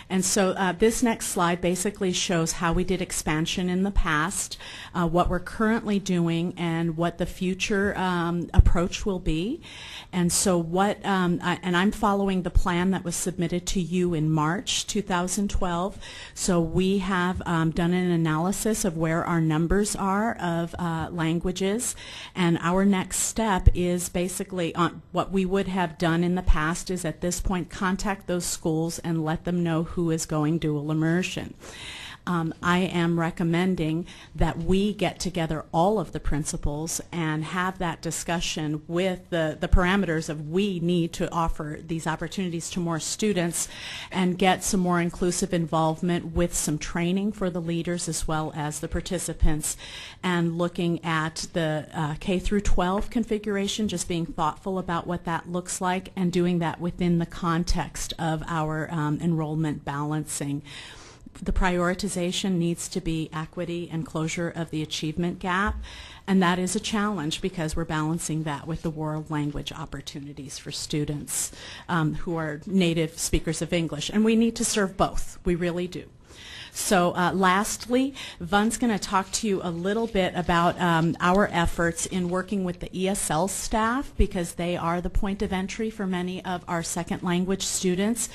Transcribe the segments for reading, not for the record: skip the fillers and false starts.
And so this next slide basically shows how we did expansion in the past, what we're currently doing, and what the future approach will be. And so and I'm following the plan that was submitted to you in March 2012. So we have done an analysis of where our numbers are of languages, and our next step is basically what we would have done in the past is at this point contact those schools and let them know who is going dual immersion. I am recommending that we get together all of the principals and have that discussion with the parameters of we need to offer these opportunities to more students and get some more inclusive involvement with some training for the leaders as well as the participants, and looking at the K through 12 configuration, just being thoughtful about what that looks like and doing that within the context of our enrollment balancing. The prioritization needs to be equity and closure of the achievement gap, and that is a challenge because we're balancing that with the world language opportunities for students who are native speakers of English, and we need to serve both. We really do. So lastly, Vun's going to talk to you a little bit about our efforts in working with the ESL staff, because they are the point of entry for many of our second language students,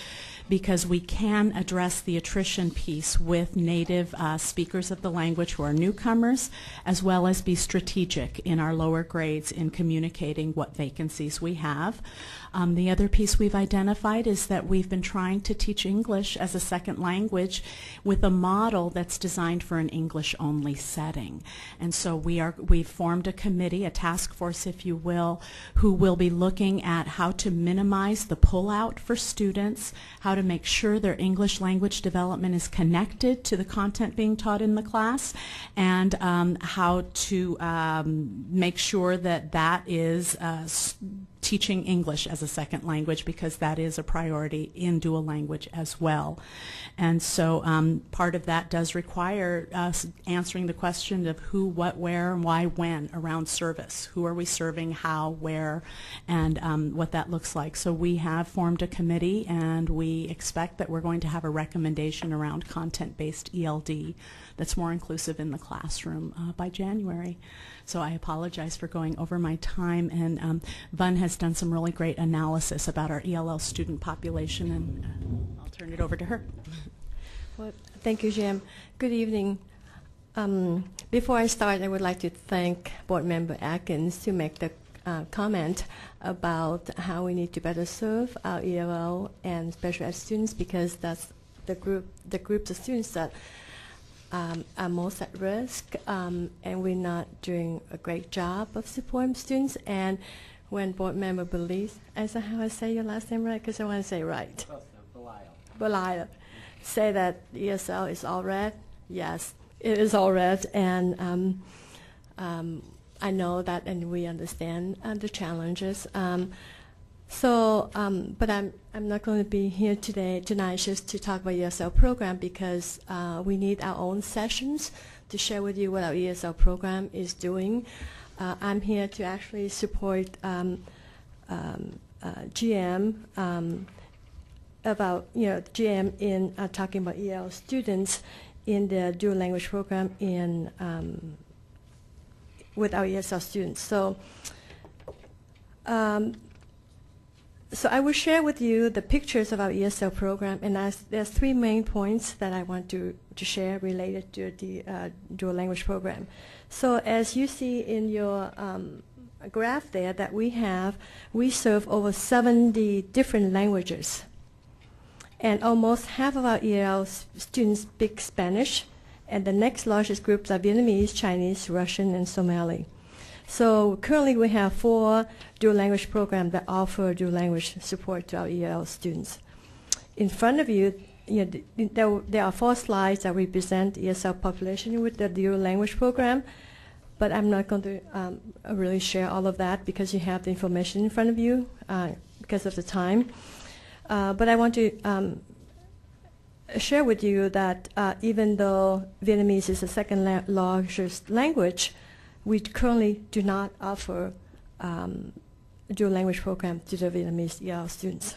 because we can address the attrition piece with native speakers of the language who are newcomers, as well as be strategic in our lower grades in communicating what vacancies we have. The other piece we've identified is that we've been trying to teach English as a second language with a model that's designed for an English-only setting. And so we've formed a committee, a task force if you will, who will be looking at how to minimize the pullout for students, how to make sure their English language development is connected to the content being taught in the class, and how to make sure that that is teaching English as a second language, because that is a priority in dual language as well. And so part of that does require us answering the question of who, what, where, and why, when around service. Who are we serving, how, where, and what that looks like. So we have formed a committee, and we expect that we're going to have a recommendation around content-based ELD that's more inclusive in the classroom by January. So I apologize for going over my time, and Vun has done some really great analysis about our ELL student population, and I'll turn it over to her. Well, thank you, Jim. Good evening. Before I start, I would like to thank Board Member Atkins to make the comment about how we need to better serve our ELL and special ed students, because that's the groups of students that are most at risk, and we're not doing a great job of supporting students. And when Board Member Belize, is that how I say your last name right? Because I want to say it right. Belial. Say that ESL is all red. Yes, it is all red, and I know that, and we understand the challenges. But I'm not going to be here tonight just to talk about ESL program, because we need our own sessions to share with you what our ESL program is doing. I'm here to actually support GM about GM in talking about EL students in the dual language program in with our ESL students. So I will share with you the pictures of our ESL program, and there's three main points that I want to share related to the dual language program. So as you see in your graph there that we serve over 70 different languages, and almost half of our EL students speak Spanish, and the next largest groups are Vietnamese, Chinese, Russian, and Somali. So currently we have 4 dual language programs that offer dual language support to our EL students. In front of you, there are 4 slides that represent ESL population with the dual language program, but I'm not going to really share all of that because you have the information in front of you because of the time. But I want to share with you that even though Vietnamese is the second largest language, we currently do not offer dual language program to the Vietnamese EL students.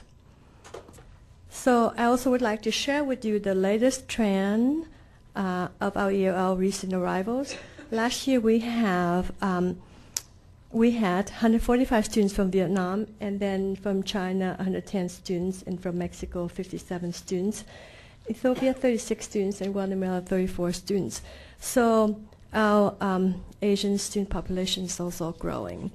So I also would like to share with you the latest trend of our ELL recent arrivals. Last year we had 145 students from Vietnam, and then from China 110 students, and from Mexico 57 students. Ethiopia 36 students, and Guatemala 34 students. So our Asian student population is also growing.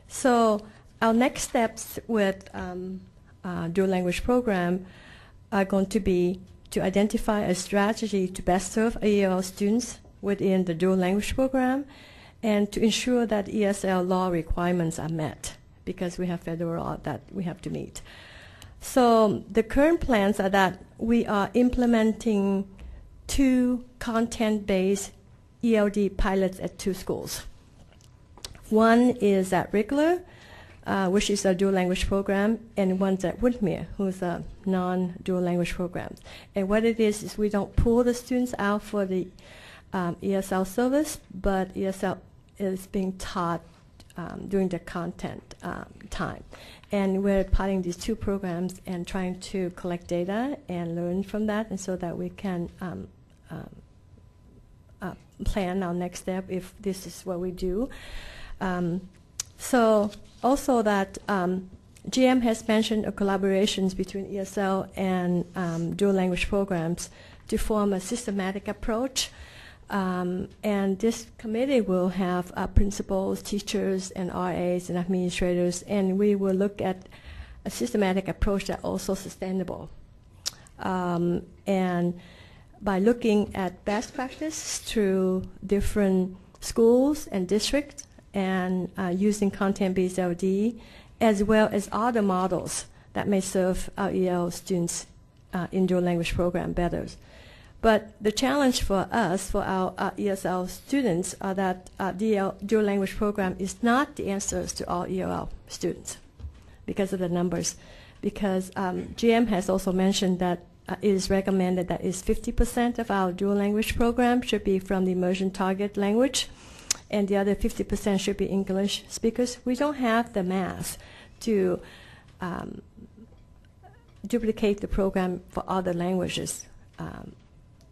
So our next steps with dual language program are going to be to identify a strategy to best serve ELL students within the dual language program, and to ensure that ESL law requirements are met, because we have federal law that we have to meet. So the current plans are that we are implementing 2 content-based ELD pilots at 2 schools. One is at Rigler, which is a dual language program, and one's at Woodmere, who's a non-dual language program. And what it is we don't pull the students out for the ESL service, but ESL is being taught during the content time. And we're piloting these 2 programs and trying to collect data and learn from that, and so that we can plan our next step if this is what we do. So also that GM has mentioned a collaborations between ESL and dual language programs to form a systematic approach. And this committee will have principals, teachers, and RAs and administrators, and we will look at a systematic approach that's also sustainable. And by looking at best practice through different schools and districts, and using content-based LD, as well as other models that may serve our EL students in dual language program better. But the challenge for us, for our ESL students, are that the dual language program is not the answers to all ELL students because of the numbers. Because GM has also mentioned that it is recommended that 50% of our dual language program should be from the immersion target language, and the other 50% should be English speakers. We don't have the mass to duplicate the program for other languages.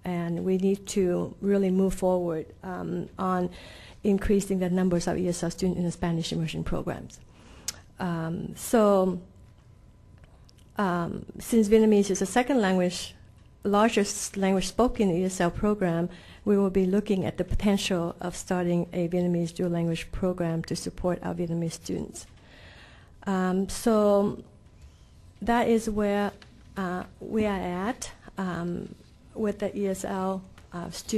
And we need to really move forward on increasing the numbers of ESL students in the Spanish immersion programs. Since Vietnamese is the second language, largest language spoken in the ESL program, we will be looking at the potential of starting a Vietnamese dual language program to support our Vietnamese students. So that is where we are at with the ESL students.